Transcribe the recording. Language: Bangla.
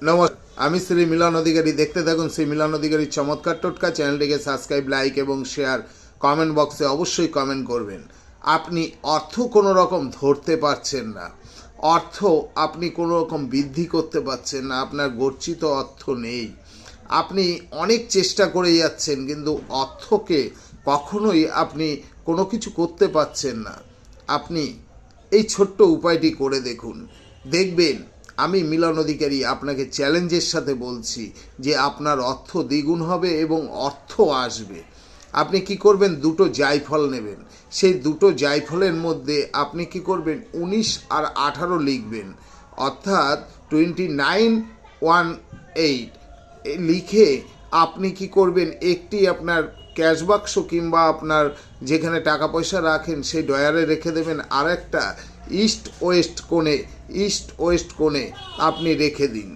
নমস্কার, আমি শ্রী মিলন অধিকারী। দেখতে থাকুন শ্রী মিলন অধিকারীর চমৎকার টোটকা। চ্যানেলটিকে সাবস্ক্রাইব, লাইক এবং শেয়ার। কমেন্ট বক্সে অবশ্যই কমেন্ট করবেন। আপনি অর্থ কোনো রকম ধরতে পারছেন না, অর্থ আপনি কোনো রকম বৃদ্ধি করতে পারছেন না, আপনার গচ্ছিত অর্থ নেই, আপনি অনেক চেষ্টা করে যাচ্ছেন কিন্তু অর্থকে কখনোই আপনি কোনো কিছু করতে পারছেন না। আপনি এই ছোট্ট উপায়টি করে দেখুন, দেখবেন আমি মিলন অধিকারী আপনাকে চ্যালেঞ্জের সাথে বলছি যে আপনার অর্থ দ্বিগুণ হবে এবং অর্থ আসবে। আপনি কি করবেন, দুটো জায়ফল নেবেন, সেই দুটো জায়ফলের মধ্যে আপনি কি করবেন 19 আর 18 লিখবেন, অর্থাৎ 2918 লিখে আপনি কি করবেন, একটি আপনার ক্যাশ বাক্স কিংবা আপনার যেখানে টাকা পয়সা রাখেন সেই ডয়ারে রেখে দেবেন, আর একটা ইস্ট ওয়েস্ট কোণে আপনি রেখে দিন।